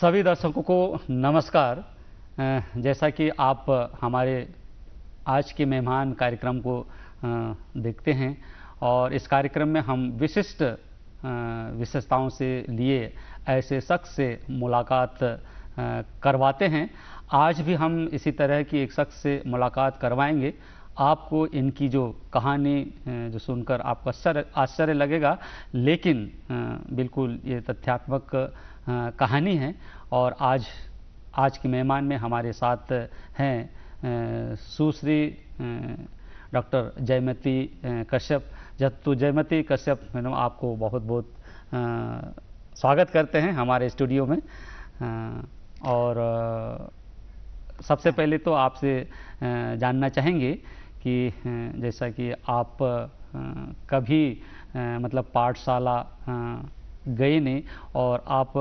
सभी दर्शकों को नमस्कार। जैसा कि आप हमारे आज के मेहमान कार्यक्रम को देखते हैं और इस कार्यक्रम में हम विशिष्ट विशेषताओं से लिए ऐसे शख्स से मुलाकात करवाते हैं। आज भी हम इसी तरह की एक शख्स से मुलाकात करवाएंगे। आपको इनकी जो कहानी जो सुनकर आपको आश्चर्य लगेगा, लेकिन बिल्कुल ये तथ्यात्मक कहानी है। और आज के मेहमान में हमारे साथ हैं सुश्री डॉक्टर जयमती कश्यप। तो जयमती कश्यप मैडम, आपको बहुत बहुत स्वागत करते हैं हमारे स्टूडियो में। और सबसे पहले तो आपसे जानना चाहेंगे कि जैसा कि आप कभी मतलब पाठशाला गए नहीं और आप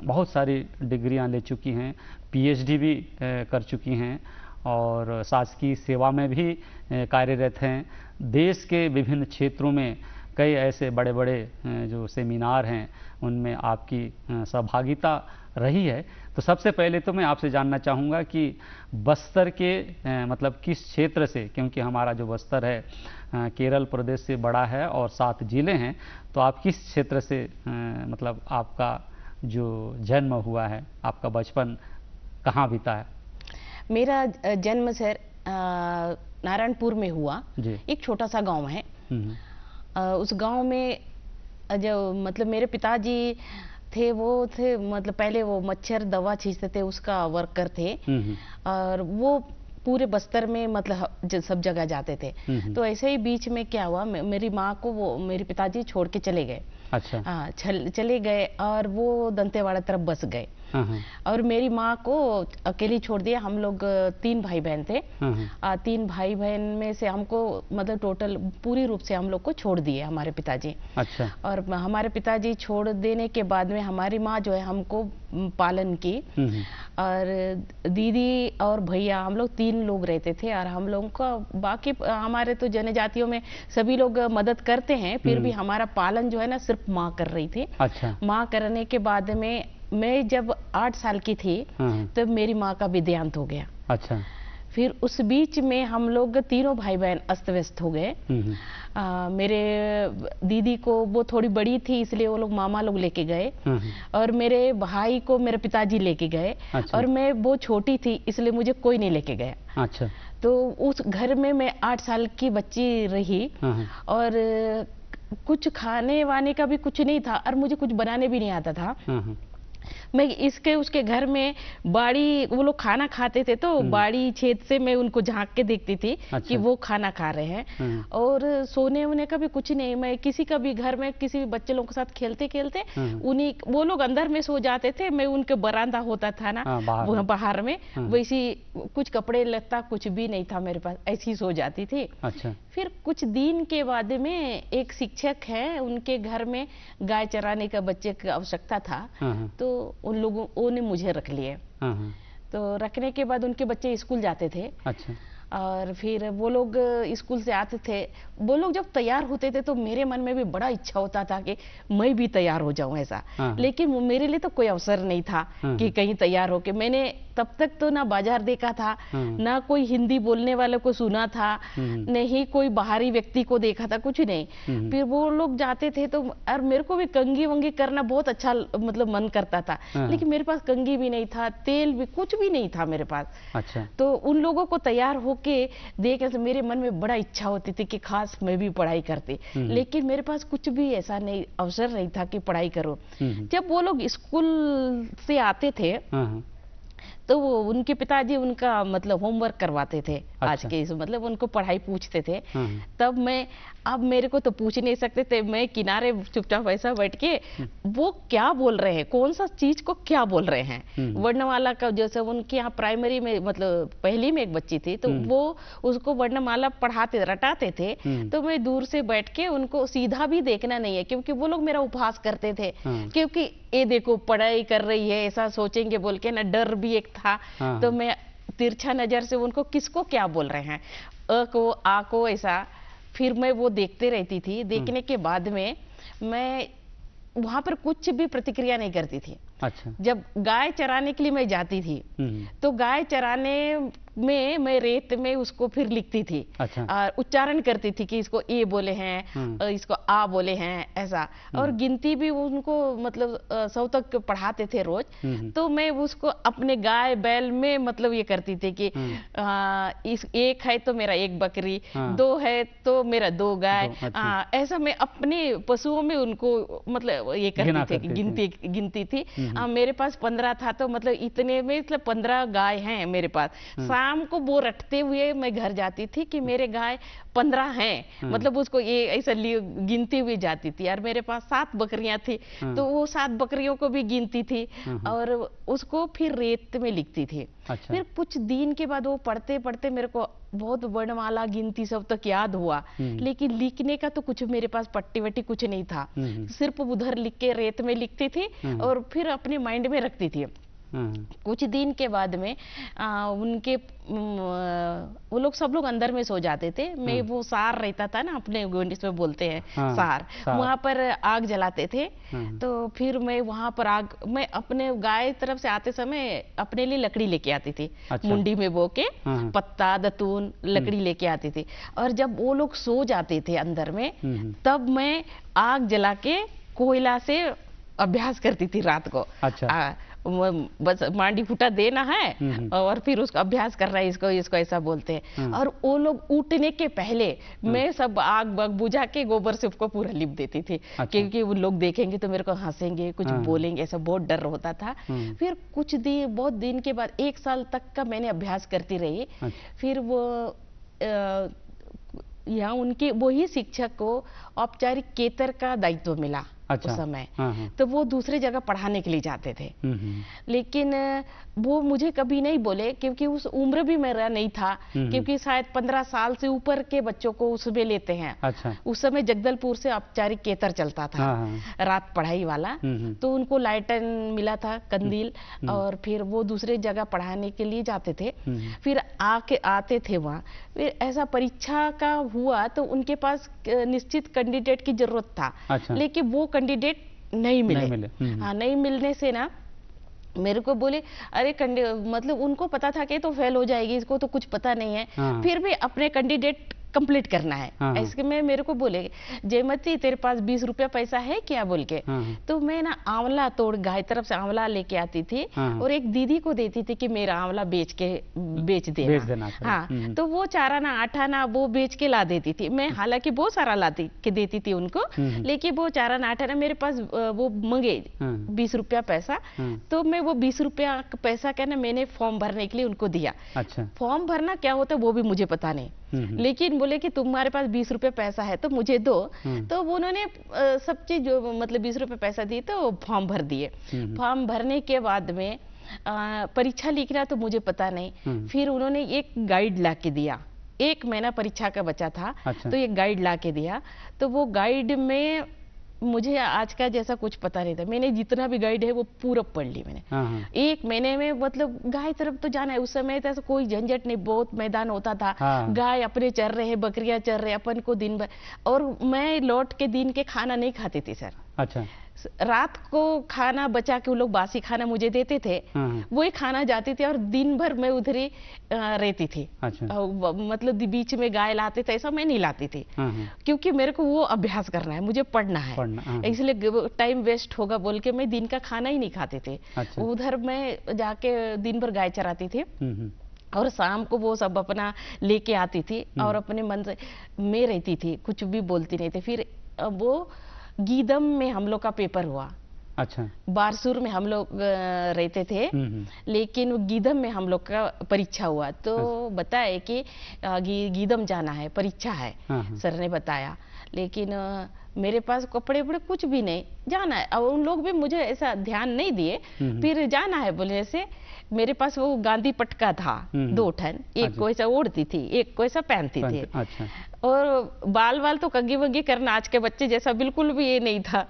बहुत सारी डिग्रियां ले चुकी हैं, पीएचडी भी कर चुकी हैं और शासकीय सेवा में भी कार्यरत हैं। देश के विभिन्न क्षेत्रों में कई ऐसे बड़े बड़े जो सेमिनार हैं उनमें आपकी सहभागिता रही है। तो सबसे पहले तो मैं आपसे जानना चाहूँगा कि बस्तर के मतलब किस क्षेत्र से, क्योंकि हमारा जो बस्तर है केरल प्रदेश से बड़ा है और 7 जिले हैं, तो आप किस क्षेत्र से मतलब आपका जो जन्म हुआ है, आपका बचपन कहाँ बीता है? मेरा जन्म सर नारायणपुर में हुआ। एक छोटा सा गांव है। उस गांव में जो मतलब मेरे पिताजी थे वो थे मतलब पहले वो मच्छर दवा छींचते थे, उसका वर्कर थे। और वो पूरे बस्तर में मतलब सब जगह जाते थे। तो ऐसे ही बीच में क्या हुआ, मेरी माँ को वो मेरे पिताजी छोड़ के चले गए। अच्छा। हाँ, चले गए और वो दंतेवाड़ा तरफ बस गए। और मेरी माँ को अकेली छोड़ दिया। हम लोग 3 भाई बहन थे। 3 भाई बहन में से हमको मतलब टोटल पूरी रूप से हम लोग को छोड़ दिए हमारे पिताजी। अच्छा। और हमारे पिताजी छोड़ देने के बाद में हमारी माँ जो है हमको पालन की। और दीदी और भैया हम लोग 3 लोग रहते थे। और हम लोगों का बाकी हमारे तो जनजातियों में सभी लोग मदद करते हैं, फिर भी हमारा पालन जो है ना सिर्फ माँ कर रही थी। अच्छा। माँ करने के बाद में मैं जब 8 साल की थी तब मेरी माँ का भी देहांत हो गया। अच्छा। फिर उस बीच में हम लोग तीनों भाई बहन अस्त व्यस्त हो गए। मेरे दीदी को वो थोड़ी बड़ी थी इसलिए वो लोग मामा लोग लेके गए। और मेरे भाई को मेरे पिताजी लेके गए। अच्छा। और मैं वो छोटी थी इसलिए मुझे कोई नहीं लेके गया। अच्छा। तो उस घर में मैं 8 साल की बच्ची रही। और कुछ खाने वाने का भी कुछ नहीं था और मुझे कुछ बनाने भी नहीं आता था। मैं इसके उसके घर में बाड़ी वो लोग खाना खाते थे तो बाड़ी छेद से मैं उनको झांक के देखती थी। अच्छा। कि वो खाना खा रहे हैं। और सोने वोने का भी कुछ नहीं। मैं किसी का भी घर में किसी भी बच्चे लोगों के साथ खेलते खेलते उन्हीं वो लोग अंदर में सो जाते थे, मैं उनके बरामदा होता था ना बाहर में वैसी कुछ कपड़े लगता कुछ भी नहीं था मेरे पास, ऐसी सो जाती थी। अच्छा। फिर कुछ दिन के बाद में एक शिक्षक है, उनके घर में गाय चराने का बच्चे की आवश्यकता था। तो उन लोगों ने मुझे रख लिए। तो रखने के बाद उनके बच्चे स्कूल जाते थे। अच्छा। और फिर वो लोग स्कूल से आते थे, वो लोग जब तैयार होते थे तो मेरे मन में भी बड़ा इच्छा होता था कि मैं भी तैयार हो जाऊं ऐसा। लेकिन मेरे लिए तो कोई अवसर नहीं था कि कहीं तैयार होके। मैंने तब तक तो ना बाजार देखा था, ना कोई हिंदी बोलने वाले को सुना था, नहीं कोई बाहरी व्यक्ति को देखा था, कुछ नहीं। फिर वो लोग जाते थे तो और मेरे को भी कंघी वंगी करना बहुत अच्छा मतलब मन करता था। लेकिन मेरे पास कंघी भी नहीं था, तेल भी कुछ भी नहीं था मेरे पास। अच्छा। तो उन लोगों को तैयार होके देख से मेरे मन में बड़ा इच्छा होती थी कि खास मैं भी पढ़ाई करती। लेकिन मेरे पास कुछ भी ऐसा नहीं अवसर नहीं था कि पढ़ाई करो। जब वो लोग स्कूल से आते थे तो वो उनके पिताजी उनका मतलब होमवर्क करवाते थे। अच्छा। आज के मतलब उनको पढ़ाई पूछते थे। तब मैं अब मेरे को तो पूछ नहीं सकते थे, मैं किनारे चुपचाप ऐसा बैठ के वो क्या बोल रहे हैं, कौन सा चीज को क्या बोल रहे हैं। वर्णमाला का जैसे उनके यहाँ प्राइमरी में मतलब पहली में एक बच्ची थी तो वो उसको वर्णमाला पढ़ाते रटाते थे। तो मैं दूर से बैठ के उनको सीधा भी देखना नहीं है क्योंकि वो लोग मेरा उपहास करते थे। क्योंकि ये देखो पढ़ाई कर रही है ऐसा सोचेंगे बोल के ना, डर भी एक था। तो मैं तिरछा नजर से उनको किसको क्या बोल रहे हैं, अ को आ को ऐसा, फिर मैं वो देखते रहती थी। देखने के बाद में मैं वहां पर कुछ भी प्रतिक्रिया नहीं करती थी। अच्छा। जब गाय चराने के लिए मैं जाती थी तो गाय चराने में मैं रेत में उसको फिर लिखती थी। अच्छा। और उच्चारण करती थी कि इसको ए बोले हैं, इसको आ बोले हैं, ऐसा। और गिनती भी उनको मतलब 100 तक पढ़ाते थे रोज। तो मैं उसको अपने गाय बैल में मतलब ये करती थी कि इस एक है तो मेरा एक बकरी, 2 है तो मेरा 2 गाय। ऐसा मैं अपने पशुओं में उनको मतलब ये करती थी, गिनती थी। मेरे पास 15 था तो मतलब इतने में मतलब 15 गाय हैं मेरे पास। शाम को वो रटते हुए मैं घर जाती थी कि मेरे गाय 15 हैं, मतलब उसको ये ऐसा गिनती हुई जाती थी। और मेरे पास 7 बकरियां थी तो वो 7 बकरियों को भी गिनती थी और उसको फिर रेत में लिखती थी। अच्छा। फिर कुछ दिन के बाद वो पढ़ते पढ़ते मेरे को बहुत वर्णमाला गिनती सब तक याद हुआ, लेकिन लिखने का तो कुछ मेरे पास पट्टी वट्टी कुछ नहीं था। सिर्फ उधर लिख के रेत में लिखती थी और फिर अपने माइंड में रखती थी। कुछ दिन के बाद में उनके वो लोग सब लोग अंदर में सो जाते थे। मैं वो सार रहता था ना, अपने गोंडिस में बोलते हैं सार, वहां पर आग जलाते थे। तो फिर मैं वहां पर आग, मैं अपने गाय तरफ से आते समय अपने लिए लकड़ी लेके आती थी। अच्छा। मुंडी में बो के पत्ता दतून लकड़ी लेके आती थी। और जब वो लोग सो जाते थे अंदर में तब मैं आग जला के कोयला से अभ्यास करती थी रात को। अच्छा। बस मांडी फूटा देना है और फिर उसका अभ्यास कर रहा है, इसको ऐसा बोलते हैं। और वो लोग उठने के पहले मैं सब आग बग बुझा के गोबर से उसको पूरा लिप देती थी। अच्छा। क्योंकि वो लोग देखेंगे तो मेरे को हंसेंगे, कुछ बोलेंगे, ऐसा बहुत डर होता था। फिर कुछ दिन, बहुत दिन के बाद 1 साल तक का मैंने अभ्यास करती रही। फिर वो यहाँ उनके वही शिक्षक को औपचारिक केतर का दायित्व मिला। अच्छा। उस समय तो वो दूसरे जगह पढ़ाने के लिए जाते थे। लेकिन वो मुझे कभी नहीं बोले क्योंकि उस उम्र भी मेरा नहीं था, क्योंकि शायद 15 साल से ऊपर के बच्चों को उसमें लेते हैं। अच्छा। उस समय जगदलपुर से औपचारिक केतर चलता था, रात पढ़ाई वाला। तो उनको लाइटन मिला था, कंदील, और फिर वो दूसरे जगह पढ़ाने के लिए जाते थे। फिर आते थे वहाँ। फिर ऐसा परीक्षा का हुआ तो उनके पास निश्चित कैंडिडेट की जरूरत था। अच्छा। लेकिन वो कैंडिडेट नहीं मिले। हाँ, नहीं मिलने से ना मेरे को बोले अरे मतलब उनको पता था कि तो फेल हो जाएगी, इसको तो कुछ पता नहीं है। हाँ। फिर भी अपने कैंडिडेट कंप्लीट करना है। हाँ। ऐसे में मेरे को बोले जयमती तेरे पास 20 रुपया पैसा है क्या बोल के। हाँ। तो मैं ना आंवला तोड़, गाय तरफ से आंवला लेके आती थी। हाँ। और एक दीदी को देती थी कि मेरा आंवला बेच देना। हाँ। तो वो 4 आना 8 आना वो बेच के ला देती थी। मैं हालांकि बहुत सारा लाती के देती थी उनको, लेकिन वो 4 आना 8 आना मेरे पास वो मंगे 20 रुपया पैसा। तो मैं वो 20 रुपया पैसा क्या ना मैंने फॉर्म भरने के लिए उनको दिया। अच्छा। फॉर्म भरना क्या होता है वो भी मुझे पता नहीं, लेकिन बोले कि तुम्हारे पास 20 रुपए पैसा है तो मुझे दो। तो उन्होंने सब चीज जो मतलब 20 रुपए पैसा दिए तो फॉर्म भर दिए। फॉर्म भरने के बाद में परीक्षा लिखना तो मुझे पता नहीं। फिर उन्होंने एक गाइड ला के दिया, 1 महीना परीक्षा का बचा था। अच्छा। तो एक गाइड ला के दिया। तो वो गाइड में मुझे आज का जैसा कुछ पता नहीं था। मैंने जितना भी गाइड है वो पूरा पढ़ ली मैंने। 1 महीने में। मतलब गाय तरफ तो जाना है, उस समय तो ऐसा कोई झंझट नहीं, बहुत मैदान होता था। गाय अपने चर रहे हैं, बकरियां चर रहे, अपन को दिन भर। और मैं लौट के दिन के खाना नहीं खाती थी सर। अच्छा। रात को खाना बचा के वो लोग बासी खाना मुझे देते थे, वही खाना जाती थी और दिन भर मैं उधर ही रहती थी। अच्छा। मतलब बीच में गाय लाते थे ऐसा मैं नहीं लाती थी, क्योंकि मेरे को वो अभ्यास करना है, मुझे पढ़ना है, इसलिए टाइम वेस्ट होगा बोल के मैं दिन का खाना ही नहीं खाते थे। अच्छा। उधर मैं जाके दिन भर गाय चराती थी और शाम को वो सब अपना लेके आती थी और अपने मन से मैं रहती थी, कुछ भी बोलती नहीं थी। फिर वो गीदम में हम लोग का पेपर हुआ। अच्छा। बारसूर में हम लोग रहते थे, लेकिन गीदम में हम लोग का परीक्षा हुआ। तो अच्छा। बताए कि गीदम जाना है, परीक्षा है। सर ने बताया, लेकिन मेरे पास कपड़े वपड़े कुछ भी नहीं, जाना है। और उन लोग भी मुझे ऐसा ध्यान नहीं दिए। फिर जाना है बोले से मेरे पास वो गांधी पटका था 2 ठन, एक को ऐसा ओढ़ती थी, एक को ऐसा पहनती थी। अच्छा। और बाल तो कंघी वंगी करना आज के बच्चे जैसा बिल्कुल भी ये नहीं था।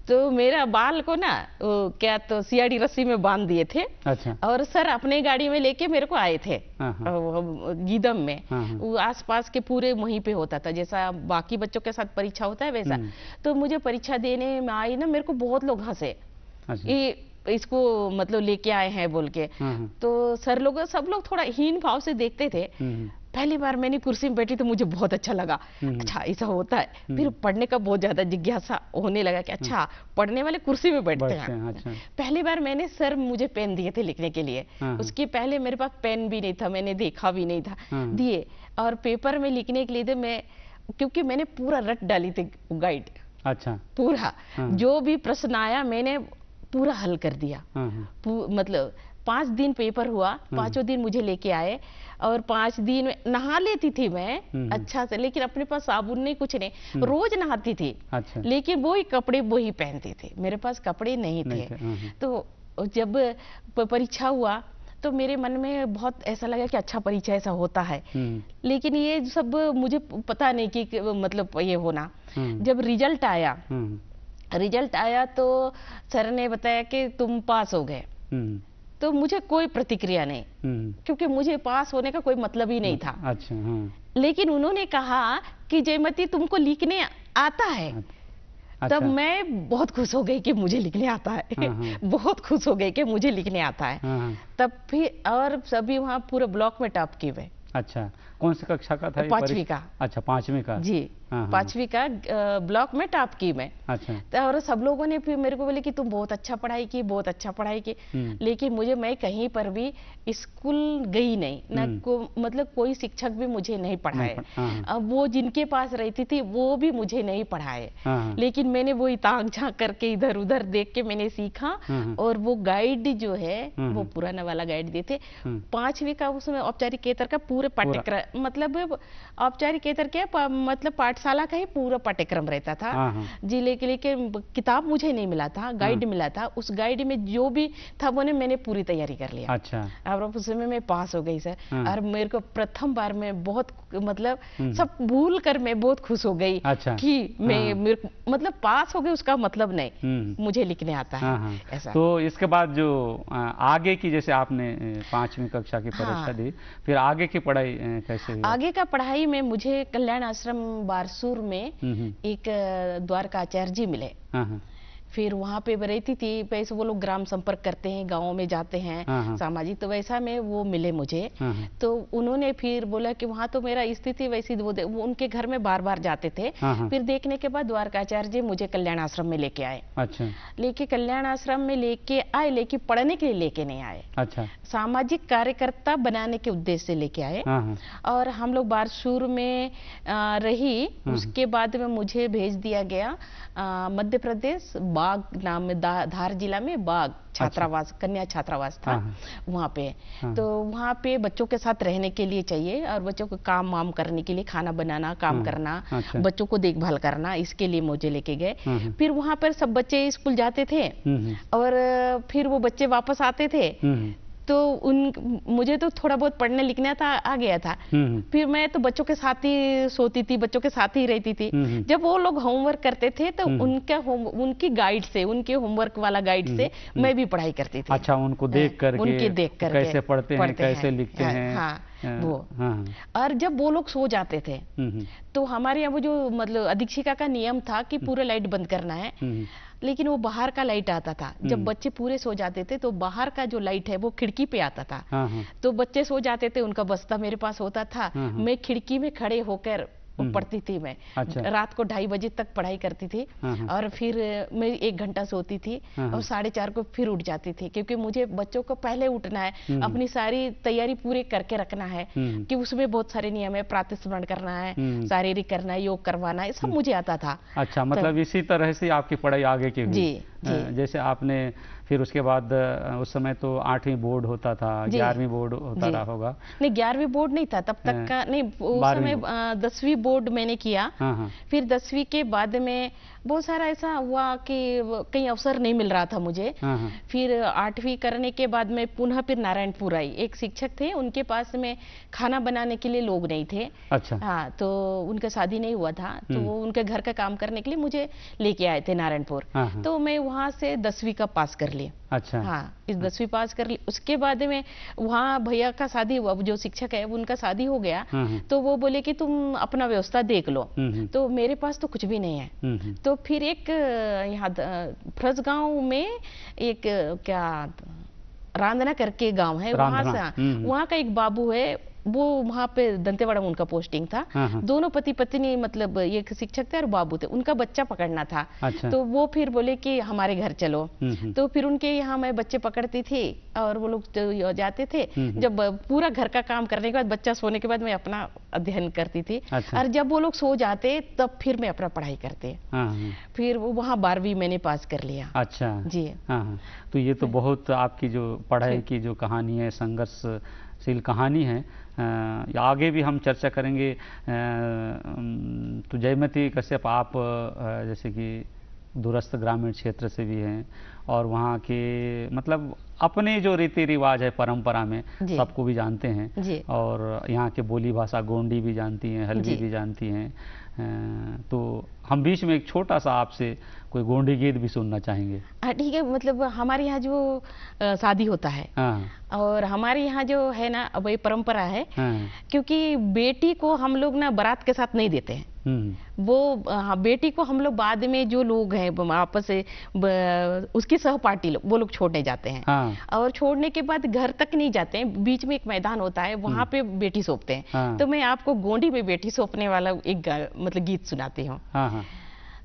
तो मेरा बाल को ना क्या तो सियाड़ी रस्सी में बांध दिए थे। अच्छा। और सर अपने गाड़ी में लेके मेरे को आए थे गीदम में। वो आसपास के पूरे वहीं पे होता था, जैसा बाकी बच्चों के साथ परीक्षा होता है वैसा। तो मुझे परीक्षा देने में आई ना, मेरे को बहुत लोग हंसे, ये इसको मतलब लेके आए हैं बोल के। तो सर लोग सब लोग थोड़ा हीन भाव से देखते थे। पहली बार मैंने कुर्सी में बैठी तो मुझे बहुत अच्छा लगा। अच्छा ऐसा होता है। फिर पढ़ने का बहुत ज्यादा जिज्ञासा होने लगा कि अच्छा पढ़ने वाले कुर्सी में बैठते हैं। अच्छा। पहली बार मैंने सर मुझे पेन दिए थे लिखने के लिए। उसके पहले मेरे पास पेन भी नहीं था, मैंने देखा भी नहीं था, दिए। और पेपर में लिखने के लिए तो मैं, क्योंकि मैंने पूरा रट डाली थी गाइड। अच्छा। पूरा जो भी प्रश्न आया मैंने पूरा हल कर दिया। मतलब 5 दिन पेपर हुआ, 5वें दिन मुझे लेके आए और 5 दिन में नहा लेती थी मैं अच्छा से, लेकिन अपने पास साबुन नहीं कुछ नहीं, रोज नहाती थी। अच्छा। लेकिन वही कपड़े वही पहनते थे, मेरे पास कपड़े नहीं थे। तो जब परीक्षा हुआ तो मेरे मन में बहुत ऐसा लगा कि अच्छा परीक्षा ऐसा होता है। लेकिन ये सब मुझे पता नहीं कि मतलब ये होना। जब रिजल्ट आया तो सर ने बताया कि तुम पास हो गए। तो मुझे कोई प्रतिक्रिया नहीं, क्योंकि मुझे पास होने का कोई मतलब ही नहीं था। अच्छा। लेकिन उन्होंने कहा कि जयमती तुमको लिखने आता है। अच्छा। तब मैं बहुत खुश हो गई कि मुझे लिखने आता है। बहुत खुश हो गई कि मुझे लिखने आता है। तब फिर और सभी वहाँ पूरे ब्लॉक में टॉप किए हुए। अच्छा। कौन सी कक्षा का था? 5वीं का। अच्छा, 5वीं का जी। 5वीं का ब्लॉक में टॉप की मैं। अच्छा। और सब लोगों ने फिर मेरे को बोले कि तुम बहुत अच्छा पढ़ाई की, बहुत अच्छा पढ़ाई की। लेकिन मैं कहीं पर भी स्कूल गई नहीं ना, मतलब कोई शिक्षक भी मुझे नहीं पढ़ाए। अब वो जिनके पास रहती थी वो भी मुझे नहीं पढ़ाए। लेकिन मैंने वो ताक झांक करके इधर उधर देख के मैंने सीखा। और वो गाइड जो है वो पुराना वाला गाइड दिए थे। 5वीं का उसमें औपचारिकेतर का पूरे पाठ्यक्रम, मतलब औपचारिकेतर क्या मतलब पाठशाला का ही पूरा पाठ्यक्रम रहता था। जिले के लिए किताब मुझे नहीं मिला था, गाइड मिला था। उस गाइड में जो भी था वो मैंने पूरी तैयारी कर लिया। अच्छा। और उसमें मैं पास हो गई सर। और मेरे को प्रथम बार में बहुत मतलब सब भूल कर मैं बहुत खुश हो गई। अच्छा। कि मैं मतलब पास हो गई, उसका मतलब नहीं मुझे लिखने आता है ऐसा। तो इसके बाद जो आगे की, जैसे आपने 5वीं कक्षा की परीक्षा दी, फिर आगे की पढ़ाई कैसे हुई? आगे का पढ़ाई में मुझे कल्याण आश्रम बारसूर में एक द्वारकाचार्य जी मिले। फिर वहाँ पे रहती थी, वैसे वो लोग ग्राम संपर्क करते हैं, गाँव में जाते हैं सामाजिक, तो वैसा में वो मिले मुझे। तो उन्होंने फिर बोला कि वहाँ तो मेरा स्थिति वैसी, वो उनके घर में बार बार जाते थे। फिर देखने के बाद द्वारकाचार्य जी मुझे कल्याण आश्रम में लेके आए। अच्छा। लेके कल्याण आश्रम में लेके आए, लेकिन पढ़ने के लिए लेके नहीं आए। अच्छा। सामाजिक कार्यकर्ता बनाने के उद्देश्य से लेके आए। और हम लोग बारसूर में रही। उसके बाद में मुझे भेज दिया गया मध्य प्रदेश बाग नाम में, धार जिला में बाग छात्रावास। अच्छा। कन्या छात्रावास था वहाँ पे। तो वहाँ पे बच्चों के साथ रहने के लिए चाहिए और बच्चों को काम वाम करने के लिए, खाना बनाना, काम करना। अच्छा। बच्चों को देखभाल करना, इसके लिए मुझे लेके गए। फिर वहाँ पर सब बच्चे स्कूल जाते थे और फिर वो बच्चे वापस आते थे। तो मुझे तो थोड़ा बहुत पढ़ने लिखना था, आ गया था। फिर मैं तो बच्चों के साथ ही सोती थी, बच्चों के साथ ही रहती थी। जब वो लोग होमवर्क करते थे तो उनकी गाइड से, उनके होमवर्क वाला गाइड से मैं भी पढ़ाई करती थी। अच्छा, उनको देख करके कैसे पढ़ते हैं, कैसे लिखते हैं। हाँ, वो। और जब वो लोग सो जाते थे तो हमारे यहाँ वो जो मतलब अधीक्षिका का नियम था कि पूरे लाइट बंद करना है। लेकिन वो बाहर का लाइट आता था। जब बच्चे पूरे सो जाते थे तो बाहर का जो लाइट है वो खिड़की पे आता था। तो बच्चे सो जाते थे, उनका बस्ता मेरे पास होता था। मैं खिड़की में खड़े होकर पढ़ती थी मैं। अच्छा। रात को 2:30 बजे तक पढ़ाई करती थी। और फिर मैं 1 घंटा सोती थी और 4:30 को फिर उठ जाती थी, क्योंकि मुझे बच्चों को पहले उठना है, अपनी सारी तैयारी पूरी करके रखना है। कि उसमें बहुत सारे नियम है, प्रातः स्मरण करना है, शारीरिक करना है, योग करवाना है, सब मुझे आता था। अच्छा, मतलब इसी तरह से आपकी पढ़ाई आगे की हुई? जी जैसे आपने फिर उसके बाद उस समय तो 8वीं बोर्ड होता था, 11वीं बोर्ड होता रहा होगा? नहीं, 11वीं बोर्ड नहीं था तब तक का, नहीं उस समय 10वीं बोर्ड मैंने किया। फिर 10वीं के बाद में बहुत सारा ऐसा हुआ कि कहीं अवसर नहीं मिल रहा था मुझे। फिर 8वीं करने के बाद में पुनः फिर नारायणपुर आई। एक शिक्षक थे, उनके पास में खाना बनाने के लिए लोग नहीं थे। अच्छा। हाँ, तो उनका शादी नहीं हुआ था, तो वो उनके घर का काम करने के लिए मुझे लेके आए थे नारायणपुर। तो मैं वहाँ से 10वीं का पास कर लिया। अच्छा। हाँ, इस 10वीं पास कर ली। उसके बाद में वहाँ भैया का शादी हुआ, जो शिक्षक है उनका शादी हो गया। तो वो बोले कि तुम अपना व्यवस्था देख लो। तो मेरे पास तो कुछ भी नहीं है। तो फिर एक यहाँ फ्रज गांव में एक क्या रांधना करके गांव है, वहां से वहां का एक बाबू है, वो वहाँ पे दंतेवाड़ा में उनका पोस्टिंग था। दोनों पति पत्नी, मतलब एक शिक्षक थे और बाबू थे, उनका बच्चा पकड़ना था। अच्छा। तो वो फिर बोले कि हमारे घर चलो। तो फिर उनके यहाँ मैं बच्चे पकड़ती थी और वो लोग तो जाते थे। जब पूरा घर का काम करने के बाद, बच्चा सोने के बाद मैं अपना अध्ययन करती थी। अच्छा। और जब वो लोग सो जाते तब फिर मैं अपना पढ़ाई करती। फिर वो वहाँ 12वीं मैंने पास कर लिया। अच्छा जी। तो ये तो बहुत आपकी जो पढ़ाई की जो कहानी है, संघर्षशील कहानी है, आगे भी हम चर्चा करेंगे। तो जयमती कश्यप, आप जैसे कि दूरस्थ ग्रामीण क्षेत्र से भी हैं और वहाँ के मतलब अपने जो रीति रिवाज है, परंपरा में सबको भी जानते हैं और यहाँ के बोली भाषा गोंडी भी जानती हैं, हल्बी भी जानती हैं। तो हम बीच में एक छोटा सा आपसे कोई गोंडी गीत भी सुनना चाहेंगे। ठीक है। मतलब हमारे यहाँ जो शादी होता है और हमारे यहाँ जो है ना, अब ये परंपरा है, क्योंकि बेटी को हम लोग ना बारात के साथ नहीं देते हैं। वो बेटी को हम लोग बाद में जो लोग हैं आपस से उसकी सहपाठी लोग, वो लोग छोड़ने जाते हैं। और छोड़ने के बाद घर तक नहीं जाते हैं, बीच में एक मैदान होता है, वहाँ पे बेटी सौंपते हैं। तो मैं आपको गोंडी में बेटी सौंपने वाला एक मतलब गीत सुनाती हूँ।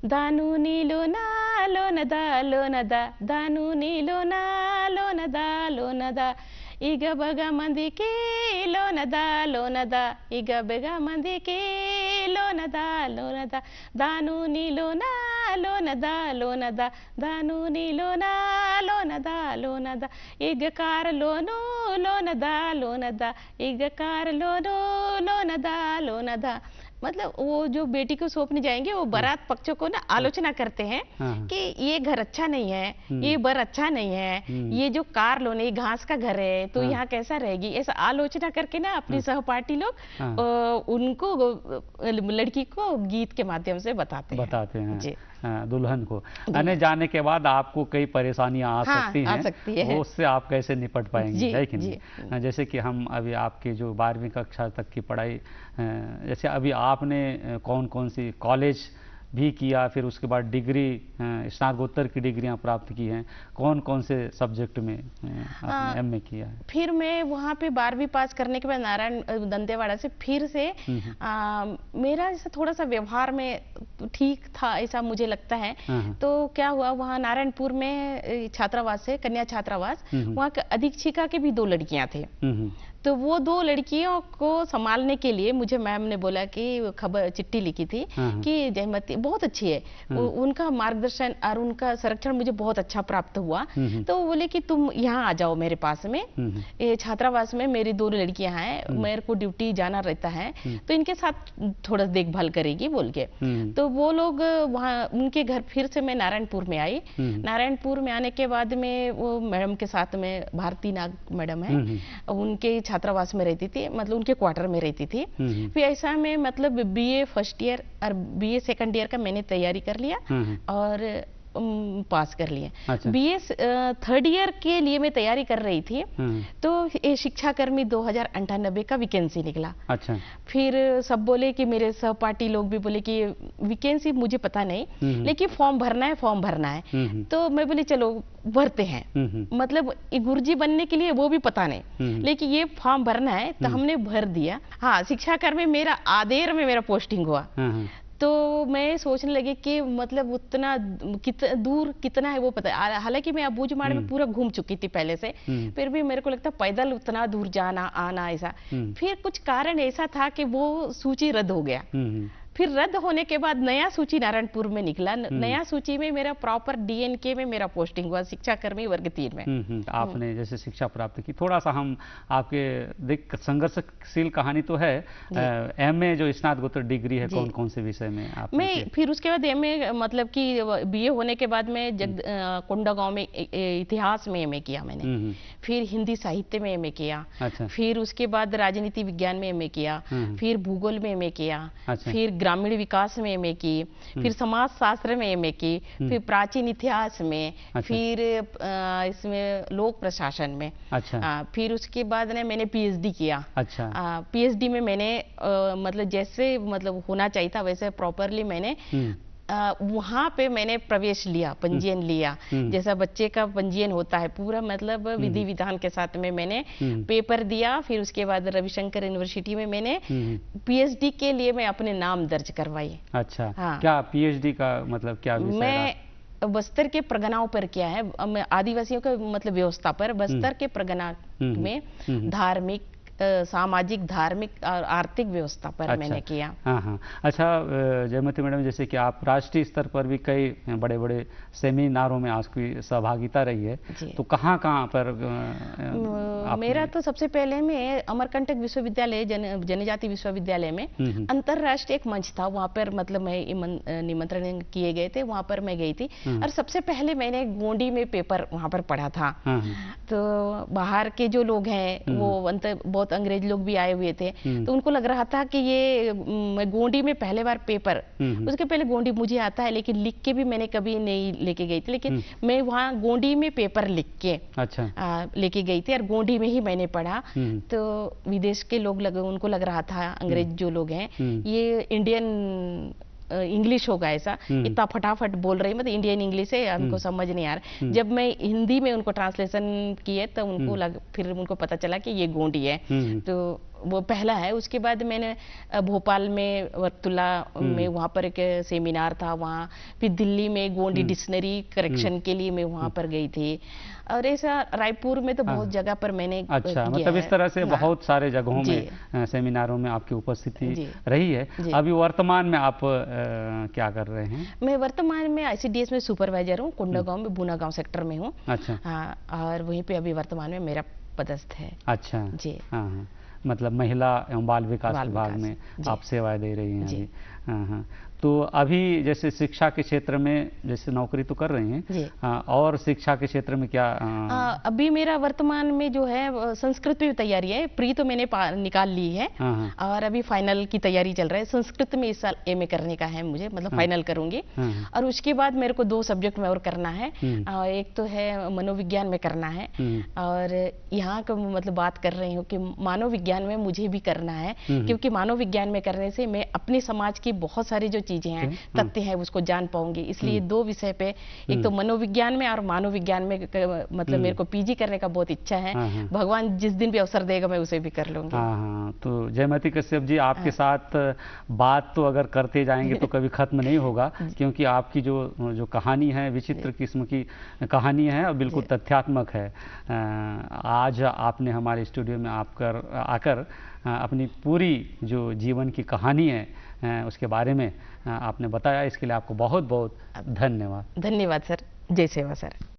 दानु नीलो नालो नदा लो नदा, दानु नीलो नालो नदा लो नदा, इग बगा मंदी के लो नदा लो नदा, इग बेगा मंदी के लो नदा लो नदा, दानु नीलो नालो नदा लो नदा, दानु नीलो नालो नदा लो नदा, इग कार लो लो नदा लो नदा, इग कार लो नदा लो नदा। मतलब वो जो बेटी को सौंपने जाएंगे, वो बारात पक्षों को ना आलोचना करते हैं कि ये घर अच्छा नहीं है, ये बर अच्छा नहीं है, ये जो कार लोने, ये घास का घर है, तो यहाँ कैसा रहेगी, ऐसा आलोचना करके ना अपनी सहपाठी लोग उनको, लड़की को गीत के माध्यम से बताते हैं। दुल्हन को आने जाने के बाद आपको कई परेशानियां आ सकती हैं, वो उससे आप कैसे निपट पाएंगे, है कि नहीं? जैसे कि हम अभी आपके जो 12वीं कक्षा तक की पढ़ाई, जैसे अभी आपने कौन कौन सी कॉलेज भी किया, फिर उसके बाद डिग्री, स्नातकोत्तर की डिग्रियां प्राप्त की हैं, कौन कौन से सब्जेक्ट में आपने एमए किया है? फिर मैं वहाँ पे 12वीं पास करने के बाद नारायण दंतेवाड़ा से फिर से मेरा जैसे थोड़ा सा व्यवहार में ठीक था, ऐसा मुझे लगता है। तो क्या हुआ, वहाँ नारायणपुर में छात्रावास है, कन्या छात्रावास, वहाँ के अधीक्षिका के भी 2 लड़कियां थे। तो वो 2 लड़कियों को संभालने के लिए मुझे मैम ने बोला कि खबर चिट्ठी लिखी थी कि जयमती बहुत अच्छी है, उनका मार्गदर्शन और उनका संरक्षण मुझे बहुत अच्छा प्राप्त हुआ। तो वो बोले कि तुम यहाँ आ जाओ मेरे पास में, ये छात्रावास में मेरी 2 लड़कियां हैं, मेरे को ड्यूटी जाना रहता है, तो इनके साथ थोड़ा देखभाल करेगी बोल के। तो वो लोग वहाँ, उनके घर फिर से मैं नारायणपुर में आई। नारायणपुर में आने के बाद में वो मैडम के साथ में, भारती नाग मैडम है, उनके छात्रावास में रहती थी, मतलब उनके क्वार्टर में रहती थी। फिर ऐसा में मतलब बीए फर्स्ट ईयर और बीए सेकंड ईयर का मैंने तैयारी कर लिया और पास कर लिए। बीए थर्ड ईयर के लिए मैं तैयारी कर रही थी, तो ये शिक्षाकर्मी 2098 का वैकेंसी निकला। अच्छा। फिर सब बोले कि मेरे सहपाठी लोग भी बोले कि वैकेंसी मुझे पता नहीं, लेकिन फॉर्म भरना है, फॉर्म भरना है। तो मैं बोली चलो भरते हैं, मतलब गुरुजी बनने के लिए वो भी पता नहीं, लेकिन ये फॉर्म भरना है, तो हमने भर दिया। हाँ, शिक्षाकर्मी मेरा आदेर में मेरा पोस्टिंग हुआ। तो मैं सोचने लगी कि मतलब उतना दूर कितना है वो पता है, हालांकि मैं अबूझमाड़ में पूरा घूम चुकी थी पहले से, फिर भी मेरे को लगता पैदल उतना दूर जाना आना ऐसा। फिर कुछ कारण ऐसा था कि वो सूची रद्द हो गया। फिर रद्द होने के बाद नया सूची नारायणपुर में निकला। नया सूची में मेरा प्रॉपर DNK में मेरा पोस्टिंग हुआ, शिक्षा कर्मी वर्ग 3 में। आपने जैसे शिक्षा प्राप्त की, थोड़ा सा हम आपके देख संघर्षशील कहानी तो है। MA जो स्नातकोत्तर डिग्री है, कौन कौन से विषय में आप? मैं फिर उसके बाद MA मतलब कि BA होने के बाद में कोंडागांव में इतिहास में MA किया मैंने। फिर हिंदी साहित्य में MA किया। अच्छा। फिर उसके बाद राजनीति विज्ञान में MA किया। फिर भूगोल में MA किया। अच्छा। फिर ग्रामीण विकास में MA की। फिर समाज शास्त्र में MA की। फिर प्राचीन इतिहास में। अच्छा। फिर इसमें लोक प्रशासन में। अच्छा। फिर उसके बाद ने मैंने PhD किया। अच्छा। PhD में मैंने मतलब जैसे मतलब होना चाहिए था वैसे प्रॉपरली मैंने वहाँ पे मैंने प्रवेश लिया, पंजीयन लिया, जैसा बच्चे का पंजीयन होता है पूरा मतलब विधि विधान के साथ में मैंने पेपर दिया। फिर उसके बाद रविशंकर यूनिवर्सिटी में मैंने PhD के लिए मैं अपने नाम दर्ज करवाई। अच्छा। हाँ। क्या PhD का मतलब क्या विषय? मैं बस्तर के परगनाओं पर किया है, आदिवासियों का मतलब व्यवस्था पर, बस्तर के परगना में धार्मिक, सामाजिक, धार्मिक और आर्थिक व्यवस्था पर। अच्छा। मैंने किया। हाँ। अच्छा जयमती मैडम, जैसे कि आप राष्ट्रीय स्तर पर भी कई बड़े बड़े सेमिनारों में आपकी सहभागिता रही है, तो कहाँ पर मेरा तो सबसे पहले मैं अमरकंटक विश्वविद्यालय जनजाति विश्वविद्यालय में अंतरराष्ट्रीय एक मंच था, वहाँ पर मतलब मैं निमंत्रण किए गए थे, वहाँ पर मैं गई थी। और सबसे पहले मैंने गोंडी में पेपर वहाँ पर पढ़ा था। तो बाहर के जो लोग हैं वो बहुत अंग्रेज लोग भी आए हुए थे, तो उनको लग रहा था कि ये गोंडी में पहले बार पेपर, उसके पहले गोंडी मुझे आता है लेकिन लिख के भी मैंने कभी नहीं लेके गई थी, लेकिन मैं वहाँ गोंडी में पेपर लिख के अच्छा लेके गई थी और गोंडी में ही मैंने पढ़ा। तो विदेश के लोग उनको लग रहा था, अंग्रेज जो लोग हैं ये इंडियन इंग्लिश होगा, ऐसा इतना फटाफट बोल रही, मतलब इंडियन इंग्लिश है, हमको समझ नहीं आ रहा। जब मैं हिंदी में उनको ट्रांसलेशन किए तो उनको फिर उनको पता चला कि ये गोंडी है। तो वो पहला है। उसके बाद मैंने भोपाल में वर्तुला में वहाँ पर एक सेमिनार था वहाँ, फिर दिल्ली में गोंडी डिक्शनरी करेक्शन के लिए मैं वहाँ पर गई थी, और ऐसा रायपुर में तो बहुत जगह पर मैंने अच्छा मतलब इस तरह से बहुत सारे जगहों में सेमिनारों में आपकी उपस्थिति रही है। अभी वर्तमान में आप क्या कर रहे हैं? मैं वर्तमान में ICDS में सुपरवाइजर हूँ, कोंडागांव में, बुनागांव सेक्टर में हूँ। अच्छा। हाँ, और वहीं पे अभी वर्तमान में मेरा पदस्थ है। अच्छा जी। हाँ, मतलब महिला एवं बाल विकास विभाग में आप सेवाएं दे रही हैं अभी। हाँ। तो अभी जैसे शिक्षा के क्षेत्र में जैसे नौकरी तो कर रही हैं, और शिक्षा के क्षेत्र में क्या? अभी मेरा वर्तमान में जो है संस्कृत में तैयारी है, प्री तो मैंने निकाल ली है और अभी फाइनल की तैयारी चल रहा है। संस्कृत में इस साल MA करने का है मुझे, मतलब फाइनल करूंगी। और उसके बाद मेरे को 2 सब्जेक्ट में और करना है, एक तो है मनोविज्ञान में करना है, और यहाँ का मतलब बात कर रही हूँ कि मानव विज्ञान में मुझे भी करना है, क्योंकि मानव विज्ञान में करने से मैं अपने समाज की बहुत सारी जो चीजें हैं, तथ्य हैं, उसको जान पाऊंगी। इसलिए 2 विषय पे, एक तो मनोविज्ञान में और मानव विज्ञान में मतलब मेरे को PG करने का बहुत इच्छा है। भगवान जिस दिन भी अवसर देगा मैं उसे भी कर लूंगी। हाँ। तो जयमती कश्यप जी, आपके साथ बात तो अगर करते जाएंगे तो कभी खत्म नहीं होगा, क्योंकि आपकी जो कहानी है विचित्र किस्म की कहानी है और बिल्कुल तथ्यात्मक है। आज आपने हमारे स्टूडियो में आकर अपनी पूरी जो जीवन की कहानी है उसके बारे में आपने बताया, इसके लिए आपको बहुत बहुत धन्यवाद। धन्यवाद सर। जय सेवा सर।